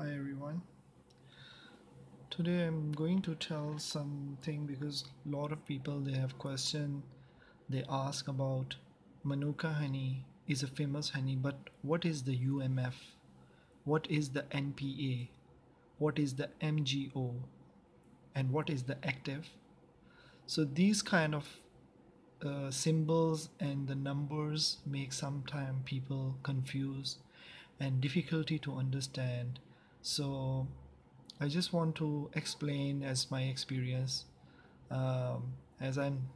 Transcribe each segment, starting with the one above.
Hi everyone. Today I'm going to tell something because a lot of people they have question. They ask about Manuka honey is a famous honey, but what is the UMF? What is the NPA? What is the MGO? And what is the active? So these kind of symbols and the numbers make sometimes people confused and difficulty to understand. So I just want to explain as my experience, as I'm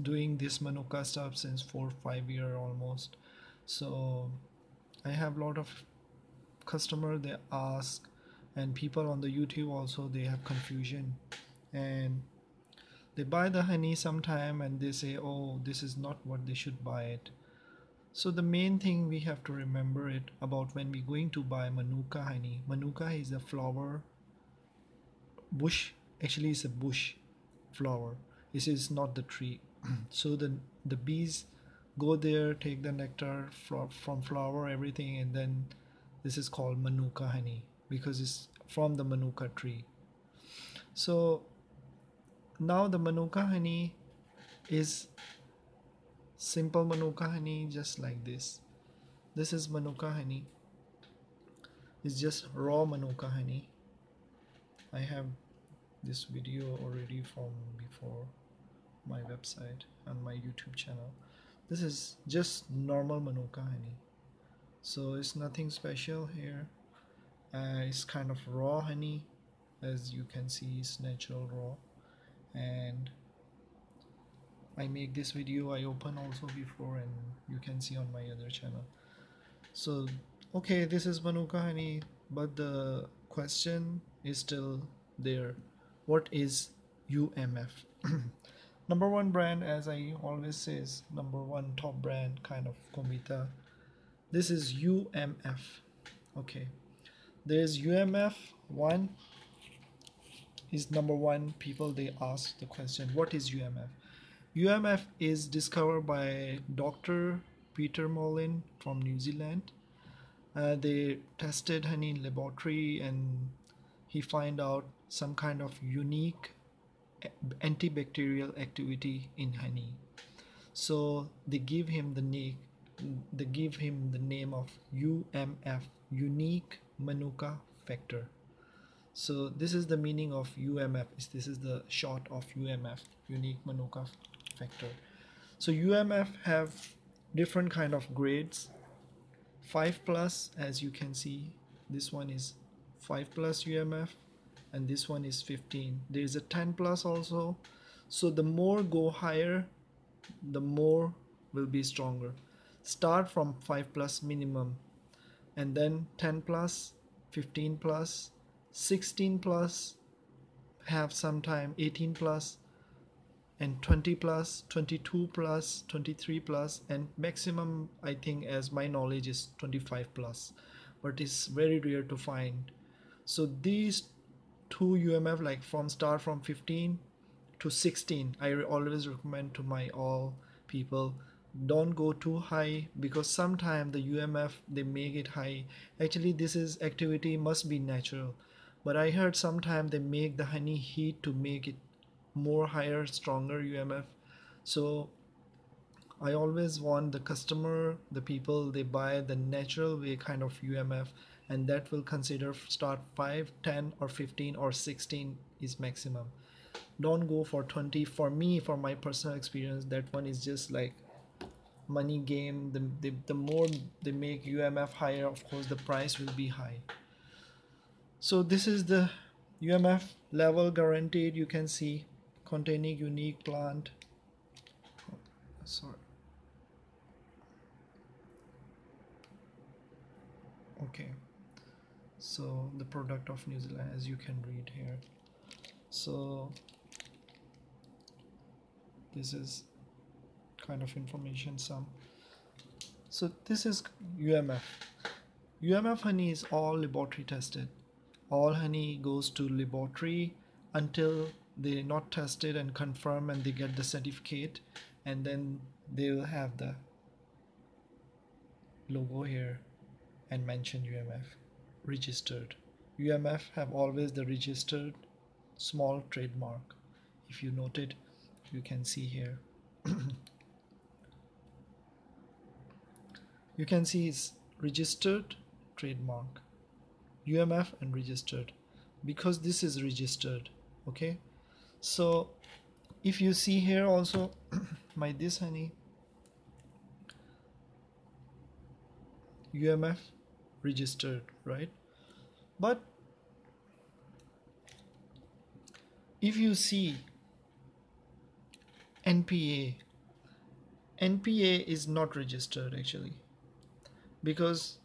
doing this Manuka stuff since 4 5 year almost. So I have a lot of customer they ask, and people on the YouTube also they have confusion, and they buy the honey sometime and they say, oh, this is not what they should buy it. So the main thing we have to remember it about when we going to buy Manuka honey. Manuka is a flower bush, actually it's a bush flower. This is not the tree. So the bees go there, take the nectar from flower, everything, and then this is called Manuka honey because it's from the Manuka tree. So now the Manuka honey is simple Manuka honey, just like this. This is Manuka honey. It's just raw Manuka honey. I have this video already from before my website and my YouTube channel. This is just normal Manuka honey, so it's nothing special here. It's kind of raw honey, as you can see it's natural raw, and I make this video, I open also before, and you can see on my other channel. So okay, this is Manuka honey, but the question is still there. What is UMF? Number one brand, as I always says, number one top brand kind of comvita. This is UMF. Okay, there's UMF. One is number one. People they ask the question, what is UMF? UMF is discovered by Dr. Peter Mollin from New Zealand. They tested honey in laboratory, and he find out some kind of unique antibacterial activity in honey. So they give him the name of UMF, unique Manuka factor. So this is the meaning of UMF. This is the short of UMF, unique Manuka factor. So UMF have different kind of grades. 5 plus, as you can see, this one is 5 plus UMF, and this one is 15. There is a 10 plus also. So the more go higher, the more will be stronger. Start from 5 plus minimum, and then 10 plus, 15 plus, 16 plus, have sometime 18 plus, and 20 plus, 22 plus, 23 plus, and maximum I think as my knowledge is 25 plus, but it's very rare to find. So these two UMF, like from start from 15 to 16, I always recommend to my all people, don't go too high, because sometimes the UMF they make it high. Actually this is activity must be natural, but I heard sometimes they make the honey heat to make it more higher, stronger UMF. So I always want the customer, the people they buy the natural way kind of UMF, and that will consider start 5, 10 or 15 or 16 is maximum. Don't go for 20. For me, for my personal experience, that one is just like money game. The more they make UMF higher, of course the price will be high. So this is the UMF level guaranteed. You can see containing unique plant. Sorry. Okay, so the product of New Zealand, as you can read here. So this is kind of information some. So this is UMF. UMF honey is all laboratory tested. All honey goes to laboratory until they not tested and confirm, and they get the certificate, and then they will have the logo here and mention UMF registered. UMF have always the registered small trademark. If you noted, you can see here. You can see it's registered trademark, UMF and registered, because this is registered. Okay, so if you see here also, my this honey, UMF registered, right? But if you see NPA, NPA is not registered actually, because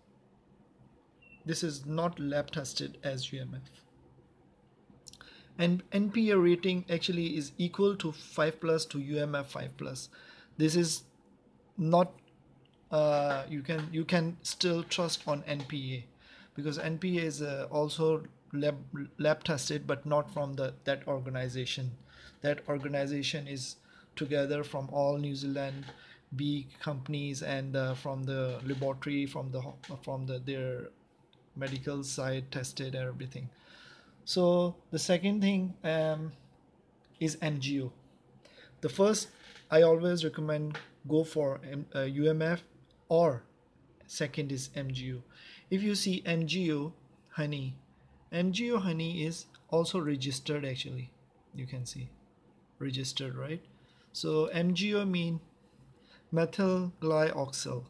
this is not lab tested as UMF. And NPA rating actually is equal to 5 plus to UMF 5 plus. This is not you can still trust on NPA, because NPA is also lab tested, but not from that organization. That organization is together from all New Zealand big companies, and from the laboratory, from their medical side tested and everything. So the second thing is MGO. The first, I always recommend go for UMF, or second is MGO. If you see MGO honey, MGO honey is also registered actually. You can see registered, right? So MGO mean methyl glyoxyl.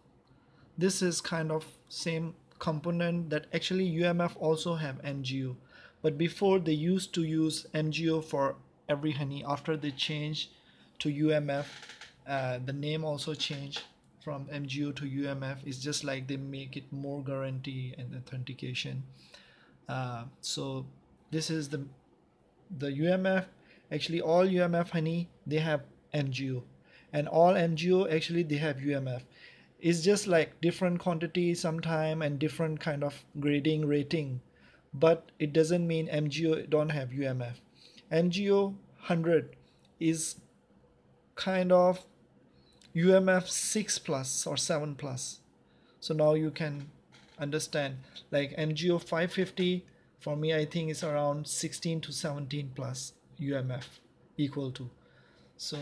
This is kind of same component that actually UMF also have MGO, but before they used to use MGO for every honey. After they changed to UMF, the name also changed from MGO to UMF. It's just like they make it more guarantee and authentication. So this is the UMF. Actually all UMF honey, they have MGO, and all MGO actually they have UMF. It's just like different quantity sometime and different kind of grading rating, but it doesn't mean MGO don't have UMF. MGO 100 is kind of UMF 6 plus or 7 plus. So now you can understand, like MGO 550 for me, I think it's around 16 to 17 plus UMF equal to. So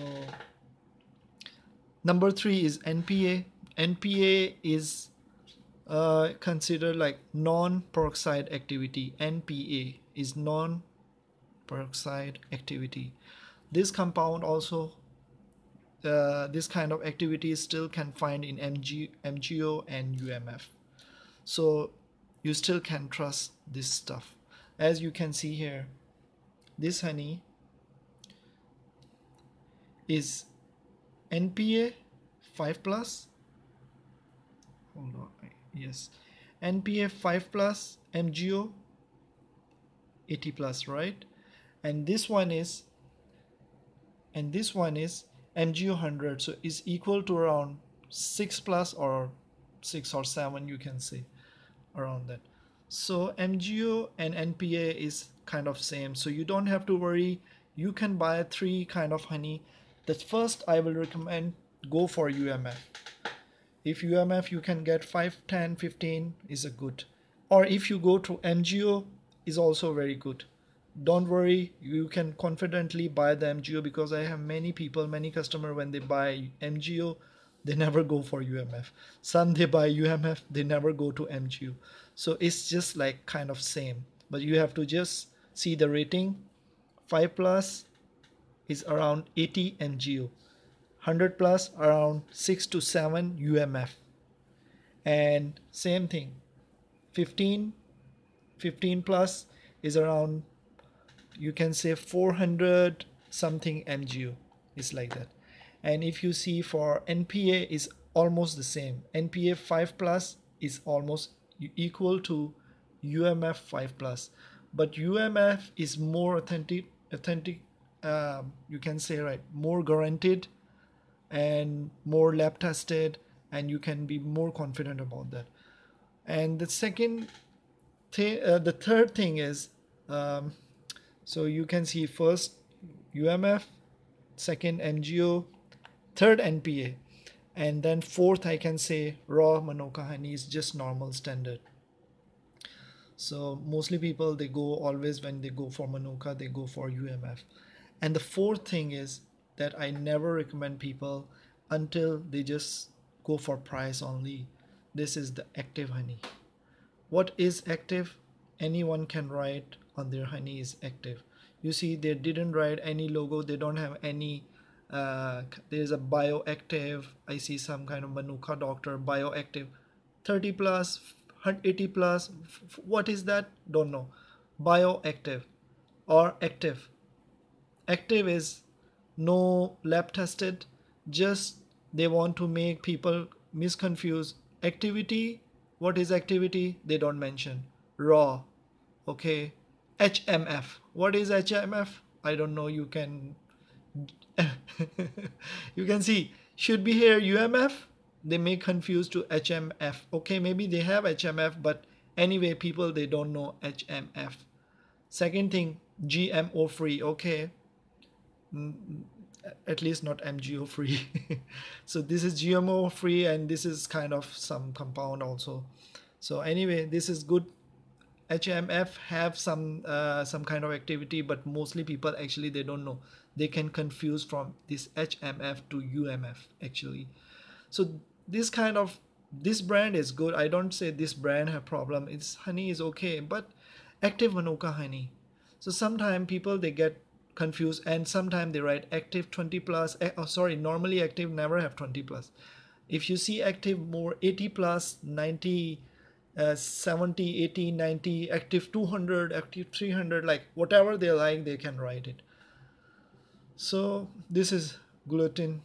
number 3 is NPA. NPA is considered like non-peroxide activity. NPA is non-peroxide activity. This compound also, this kind of activity still can find in MGO and UMF. So you still can trust this stuff. As you can see here, this honey is NPA 5 plus. Hold on, yes, NPA 5 plus, MGO 80 plus, right? And this one is MGO 100, so is equal to around 6 plus or 6 or 7, you can say around that. So MGO and NPA is kind of same, so you don't have to worry. You can buy 3 kind of honey. The first I will recommend, go for UMF. If UMF you can get 5, 10, 15 is a good, or if you go to MGO is also very good. Don't worry, you can confidently buy the MGO, because I have many people, many customers, when they buy MGO they never go for UMF. Some they buy UMF, they never go to MGO. So it's just like kind of same, but you have to just see the rating. 5 plus is around 80 MGO, 100 plus around 6 to 7 UMF, and same thing 15 plus is around, you can say 400 something MGO. It's like that. And if you see for NPA is almost the same. NPA 5 plus is almost equal to UMF 5 plus, but UMF is more authentic, you can say, right, more guaranteed and more lab tested, and you can be more confident about that. And the second thing, the third thing is, so you can see first UMF, second MGO, third NPA, and then fourth I can say raw Manuka honey is just normal standard. So mostly people, they go always, when they go for Manuka, they go for UMF. And the fourth thing is that I never recommend people until they just go for price only. This is the active honey. What is active? Anyone can write on their honey is active. You see, they didn't write any logo. They don't have any. There's a bioactive. I see some kind of Manuka doctor bioactive, 30 plus, 80 plus. What is that? Don't know. Bioactive or active. Active is no lab tested. Just they want to make people misconfuse activity. What is activity? They don't mention. Raw. Okay. HMF. What is HMF? I don't know. You can you can see, should be here UMF. They may confuse to HMF. Okay, maybe they have HMF, but anyway, people, they don't know HMF. Second thing, GMO free. Okay, at least not MGO free. So this is GMO free, and this is kind of some compound also. So anyway, this is good. HMF have some kind of activity, but mostly people actually they don't know. They can confuse from this HMF to UMF actually. So this kind of, this brand is good. I don't say this brand have problem. Its honey is okay, but active Manuka honey. So sometimes people they get confused, and sometimes they write active 20 plus. Oh, sorry, normally active never have 20 plus. If you see active more 80 plus, 90, 70, 80, 90, active 200, active 300, like whatever they like, they can write it. So this is gluten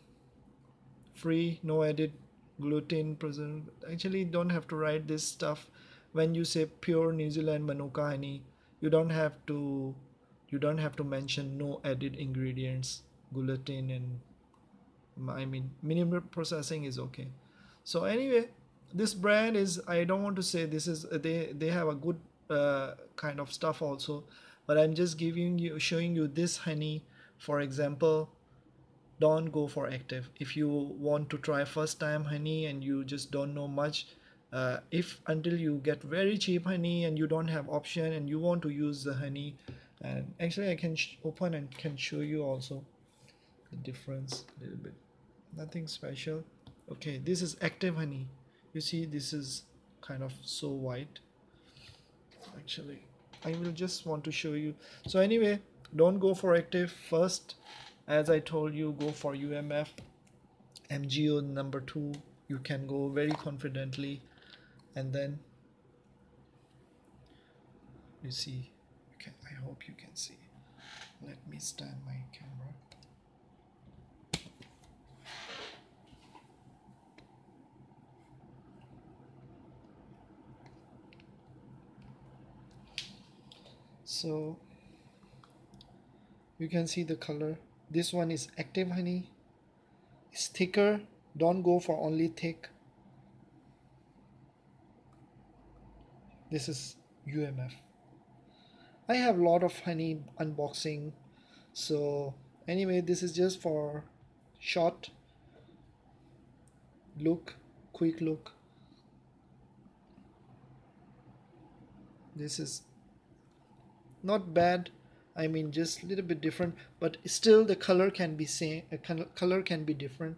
free, no added gluten present. Actually, don't have to write this stuff. When you say pure New Zealand Manuka honey, you don't have to mention no added ingredients, gluten, and I mean minimal processing is okay. So anyway, this brand is, I don't want to say this is, they have a good kind of stuff also, but I'm just showing you this honey. For example, don't go for active. If you want to try first time honey and you just don't know much, if until you get very cheap honey and you don't have option and you want to use the honey, and actually I can open and can show you also the difference a little bit. Nothing special. Okay, this is active honey. You see, this is kind of so white. Actually, I will just want to show you. So anyway, don't go for active first. As I told you, go for UMF. MGO number 2, you can go very confidently. And then you see, okay, I hope you can see. Let me stand my camera. So you can see the color. This one is active honey. It's thicker. Don't go for only thick. This is UMF. I have a lot of honey unboxing. So anyway, this is just for short look, quick look. This is not bad. I mean, just a little bit different, but still the color can be same. Color can be different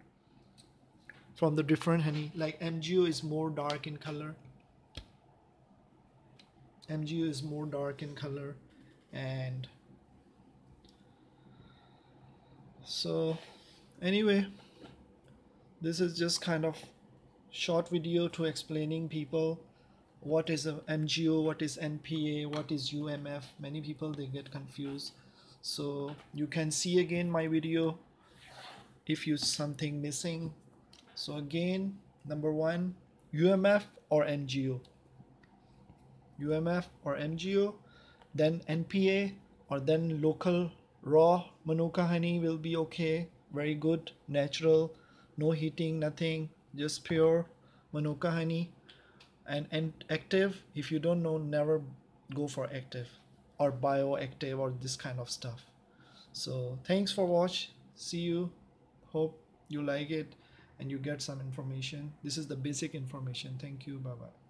from the different honey. Like MGO is more dark in color. MGO is more dark in color, and so anyway, this is just kind of short video to explaining people what is a MGO, what is NPA, what is UMF. Many people they get confused. So you can see again my video if you something missing. So again, number 1, UMF or MGO. UMF or MGO, then NPA, or then local raw Manuka honey will be okay. Very good, natural, no heating, nothing, just pure Manuka honey. And active, if you don't know, never go for active or bioactive or this kind of stuff. So thanks for watch. See you. Hope you like it and you get some information. This is the basic information. Thank you. Bye bye.